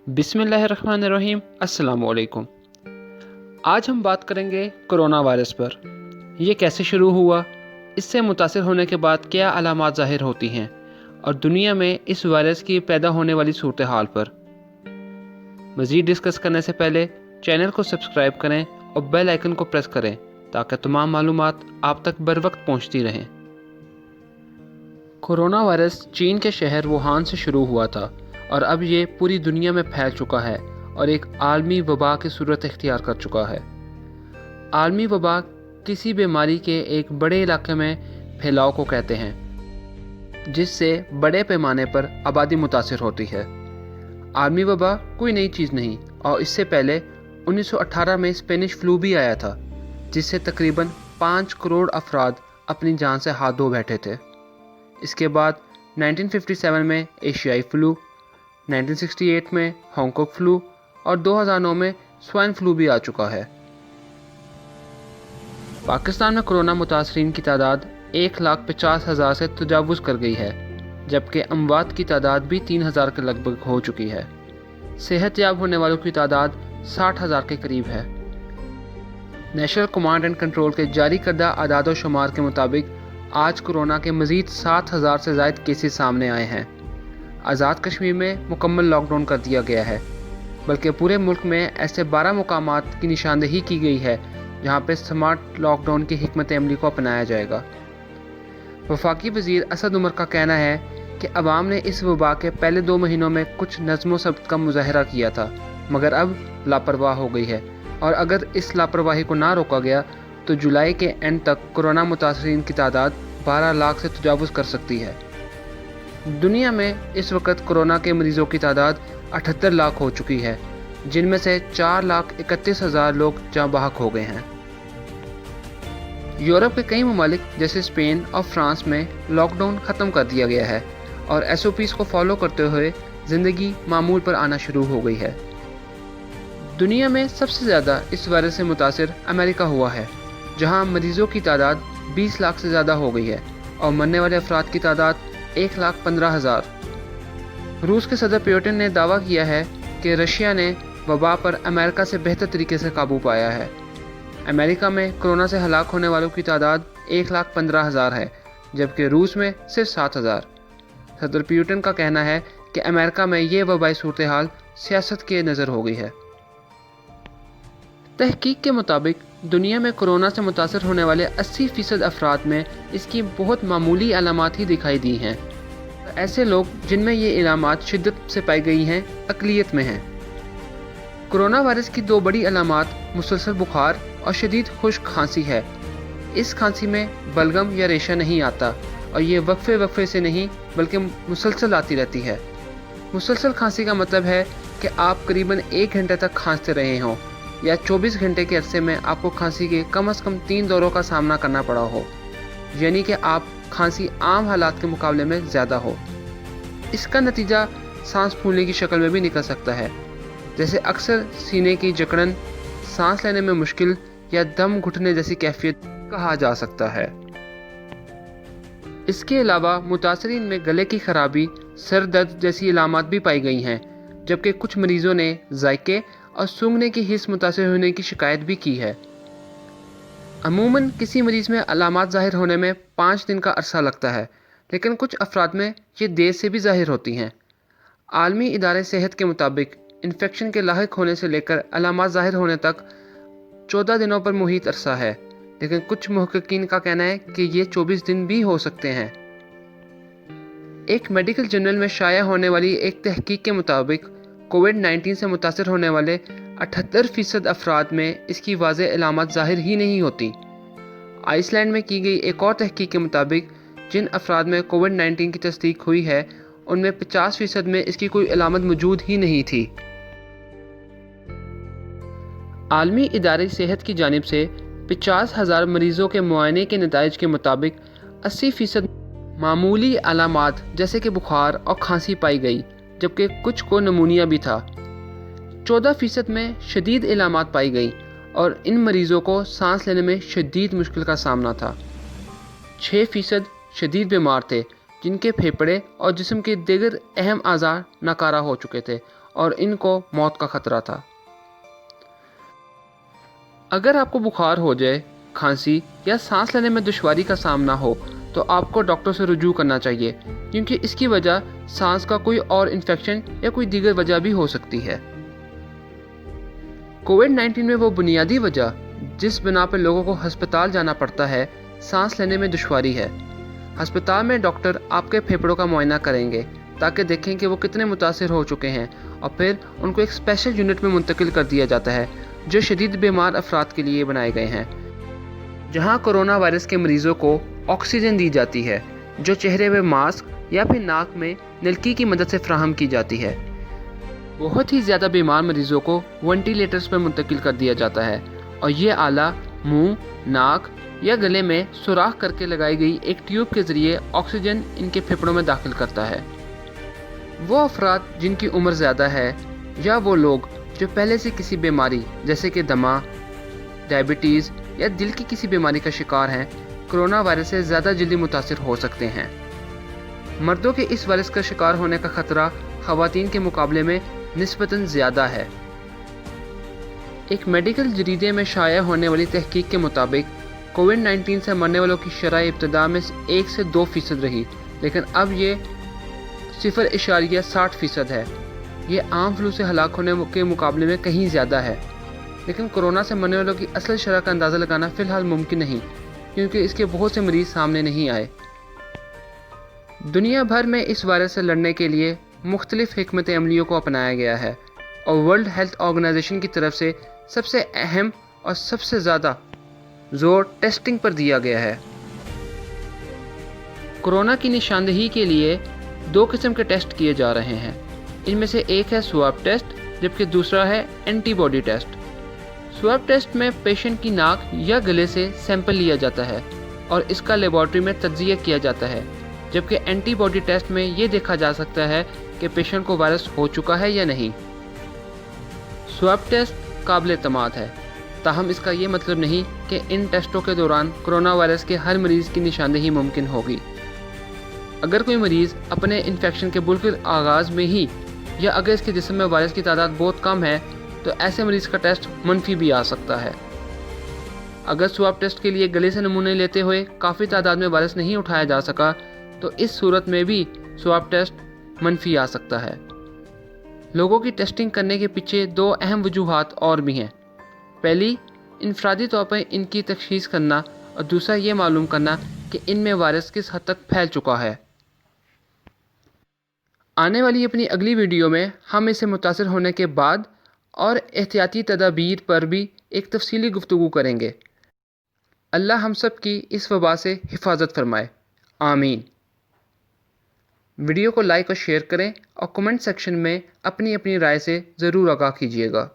बिस्मिल्लाहिर्रहमानिर्रहीम। अस्सलाम वालेकुम। आज हम बात करेंगे कोरोना वायरस पर। ये कैसे शुरू हुआ, इससे मुतासिर होने के बाद क्या अलामात ज़ाहिर होती हैं और दुनिया में इस वायरस की पैदा होने वाली सूरत हाल पर। मज़ीद डिस्कस करने से पहले चैनल को सब्सक्राइब करें और बेल आइकन को प्रेस करें ताकि तमाम मालूमात आप तक बर वक्त पहुँचती रहें। कोरोना वायरस चीन के शहर वुहान से शुरू हुआ था और अब ये पूरी दुनिया में फैल चुका है और एक आलमी वबा की सूरत इख्तियार कर चुका है। आलमी वबा किसी बीमारी के एक बड़े इलाके में फैलाव को कहते हैं जिससे बड़े पैमाने पर आबादी मुतासिर होती है। आलमी वबा कोई नई चीज़ नहीं और इससे पहले 1918 में स्पेनिश फ्लू भी आया था जिससे तकरीबन 5 करोड़ अफराद अपनी जान से हाथ धो बैठे थे। इसके बाद 1957 में एशियाई फ्लू, 1968 में हांगकांग फ्लू और 2009 में स्वाइन फ्लू भी आ चुका है। पाकिस्तान में कोरोना मुतासरीन की तादाद 1,50,000 से तजावुज़ कर गई है, जबकि अमवात की तादाद भी 3,000 के लगभग हो चुकी है। सेहतयाब होने वालों की तादाद 60,000 के करीब है। नेशनल कमांड एंड कंट्रोल के जारी करदा आदाद व शुमार के मुताबिक आज कोरोना के मज़ीद 7,000 से ज़ायद केसेस सामने आए हैं। आज़ाद कश्मीर में मुकम्मल लॉकडाउन कर दिया गया है, बल्कि पूरे मुल्क में ऐसे 12 मुकामात की निशानदेही की गई है जहां पर स्मार्ट लॉकडाउन की हिकमत अमली को अपनाया जाएगा। वफाकी वज़ीर असद उमर का कहना है कि अवाम ने इस वबा के पहले 2 महीनों में कुछ नज़्म व ज़ब्त का मुज़ाहरा किया था, मगर अब लापरवाह हो गई है और अगर इस लापरवाही को ना रोका गया तो जुलाई के एंड तक कोरोना मुतासरीन की तादाद 12 लाख से तजावुज़ कर सकती है। दुनिया में इस वक्त कोरोना के मरीज़ों की तादाद 78 लाख हो चुकी है, जिनमें से 4,31,000 लोग जाँ बहक हो गए हैं। यूरोप के कई ममालिक जैसे स्पेन और फ्रांस में लॉकडाउन ख़त्म कर दिया गया है और SOPs को फॉलो करते हुए ज़िंदगी मामूल पर आना शुरू हो गई है। दुनिया में सबसे ज़्यादा इस वायरस से मुतासिर अमेरिका हुआ है, जहां मरीज़ों की तादाद 20 लाख से ज़्यादा हो गई है और मरने वाले अफराद की तादाद 1,15,000। रूस के सदर पुतिन ने दावा किया है कि रशिया ने वबा पर अमेरिका से बेहतर तरीके से काबू पाया है। अमेरिका में कोरोना से हलाक होने वालों की तादाद 1,15,000 है, जबकि रूस में सिर्फ 7,000। सदर पुतिन का कहना है कि अमेरिका में ये वबाई सूरत हाल सियासत के नज़र हो गई है। तहकीक के मुताबिक दुनिया में कोरोना से मुतासर होने वाले 80% अफराद में इसकी बहुत मामूली अलामात ही दिखाई दी हैं। ऐसे लोग जिनमें ये अलामात शिद्दत से पाई गई हैं अक़लियत में हैं। कोरोना वायरस की 2 बड़ी अलामात मुसलसल बुखार और शदीद खुश्क खांसी है। इस खांसी में बलगम या रेशा नहीं आता और ये वक्फे से नहीं बल्कि मुसलसल आती रहती है। मुसलसल खांसी का मतलब है कि आप करीबन 1 घंटे तक खांसते रहे हों या 24 घंटे के अरसे में आपको खांसी के कम से कम 3 दौरों का सामना करना पड़ा हो, यानी कि आप खांसी आम हालात के मुकाबले में ज़्यादा हो। इसका नतीजा सांस फूलने की शक्ल में भी निकल सकता है, जैसे अक्सर सीने की जकड़न, सांस लेने में मुश्किल या दम घुटने जैसी कैफियत कहा जा सकता है। इसके अलावा मुतासरीन में गले की खराबी, सर दर्द जैसी अलामात भी पाई गई हैं, जबकि कुछ मरीज़ों ने जायके और सूंघने की हिस्स मुतासिर होने की शिकायत भी की है। अमूमन किसी मरीज़ में अलामात ज़ाहिर होने में 5 दिन का अरसा लगता है, लेकिन कुछ अफराद में ये देर से भी ज़ाहिर होती हैं। आलमी इदारे सेहत के मुताबिक इन्फेक्शन के लाहिक होने से लेकर अलामात ज़ाहिर होने तक 14 दिनों पर मुहित अरसा है, लेकिन कुछ मुहक्किकीन का कहना है कि ये 24 दिन भी हो सकते हैं। एक मेडिकल जर्नल में शाया होने वाली एक तहकीक के मुताबिक कोविड-19 से मुतासर होने वाले 78% अफराद में इसकी वाज़ेह अलामत ज़ाहिर ही नहीं होती। आइसलैंड में की गई एक और तहकीक के मुताबिक जिन अफराद में कोविड-19 की तस्दीक हुई है उनमें 50% में इसकी कोई अलामत मौजूद ही नहीं थी। आलमी इदारे सेहत की जानिब से 50,000 मरीज़ों के मुआयने के नताइज के मुताबिक 80% मामूली अलामात जैसे कि बुखार और खांसी पाई गई, जबकि कुछ को नमूनिया भी था। 14% में शदीद इलामात पाई गई और इन मरीज़ों को सांस लेने में शदीद मुश्किल का सामना था। 6% शदीद बीमार थे जिनके फेफड़े और जिस्म के दीगर अहम आज़ा नाकारा हो चुके थे और इनको मौत का खतरा था। अगर आपको बुखार हो जाए, खांसी या सांस लेने में दुश्वारी का सामना हो तो आपको डॉक्टर से रुजू करना चाहिए, क्योंकि इसकी वजह सांस का कोई और इन्फेक्शन या कोई दीगर वजह भी हो सकती है। कोविड-19 में वो बुनियादी वजह जिस बिना पर लोगों को अस्पताल जाना पड़ता है, सांस लेने में दुश्वारी है। अस्पताल में डॉक्टर आपके फेफड़ों का मुआयना करेंगे ताकि देखें कि वो कितने मुतासिर हो चुके हैं, और फिर उनको एक स्पेशल यूनिट में मुंतकिल कर दिया जाता है जो शदीद बीमार अफराद के लिए बनाए गए हैं, जहां कोरोना वायरस के मरीजों को ऑक्सीजन दी जाती है जो चेहरे पे मास्क या फिर नाक में नलकी की मदद से फ्राहम की जाती है। बहुत ही ज़्यादा बीमार मरीजों को वेंटिलेटर्स पर मुंतकिल कर दिया जाता है, और ये आला मुंह, नाक या गले में सुराख करके लगाई गई एक ट्यूब के ज़रिए ऑक्सीजन इनके फेफड़ों में दाखिल करता है। वो अफराद जिनकी उम्र ज़्यादा है या वो लोग जो पहले से किसी बीमारी जैसे कि दमा, डायबिटीज़ या दिल की किसी बीमारी का शिकार हैं, कोरोना वायरस से ज़्यादा जल्दी मुतासिर हो सकते हैं। मर्दों के इस वायरस का शिकार होने का खतरा ख़वातीन के मुकाबले में निस्बतन ज़्यादा है। एक मेडिकल जरीदे में शाया होने वाली तहकीक के मुताबिक कोविड-19 से मरने वालों की शरह इब्तदा में 1 से 2% रही, लेकिन अब ये 0.60% है। ये आम फ्लू से हलाक होने के मुकाबले में कहीं ज़्यादा है, लेकिन कोरोना से मरने वालों की असल शरह का अंदाज़ा लगाना फ़िलहाल मुमकिन नहीं, क्योंकि इसके बहुत से मरीज़ सामने नहीं आए। दुनिया भर में इस वायरस से लड़ने के लिए मुख्तलिफ हिकमत अमलियों को अपनाया गया है, और वर्ल्ड हेल्थ ऑर्गेनाइजेशन की तरफ से सबसे अहम और सबसे ज़्यादा जोर टेस्टिंग पर दिया गया है। कोरोना की निशानदेही के लिए 2 किस्म के टेस्ट किए जा रहे हैं। इनमें से एक है स्वैब टेस्ट, जबकि दूसरा है एंटीबॉडी टेस्ट। स्वैब टेस्ट में पेशेंट की नाक या गले से सैंपल लिया जाता है और इसका लेबॉर्ट्री में तज्जिया किया जाता है, जबकि एंटीबॉडी टेस्ट में ये देखा जा सकता है कि पेशेंट को वायरस हो चुका है या नहीं। स्वैब टेस्ट काबिल एतमाद है, ताहम इसका ये मतलब नहीं कि इन टेस्टों के दौरान कोरोना वायरस के हर मरीज़ की निशानदेही मुमकिन होगी। अगर कोई मरीज़ अपने इन्फेक्शन के बिल्कुल आगाज़ में ही या अगर इसके जिस्म में वायरस की तादाद बहुत कम है तो ऐसे मरीज़ का टेस्ट मनफी भी आ सकता है। अगर स्वैब टेस्ट के लिए गले से नमूने लेते हुए काफ़ी तादाद में वायरस नहीं उठाया जा सका तो इस सूरत में भी स्वैब टेस्ट मनफी आ सकता है। लोगों की टेस्टिंग करने के पीछे 2 अहम वजूहात और भी हैं। पहली, इनफरादी तौर पर इनकी तशख़ीस करना, और दूसरा ये मालूम करना कि इनमें वायरस किस हद तक फैल चुका है। आने वाली अपनी अगली वीडियो में हम इससे मुतासिर होने के बाद और एहतियाती तदाबीर पर भी एक तफसीली गुफ्तगू करेंगे। अल्लाह हम सब की इस वबा से हिफाजत फरमाए, आमीन। वीडियो को लाइक और शेयर करें और कमेंट सेक्शन में अपनी अपनी राय से ज़रूर आगाह कीजिएगा।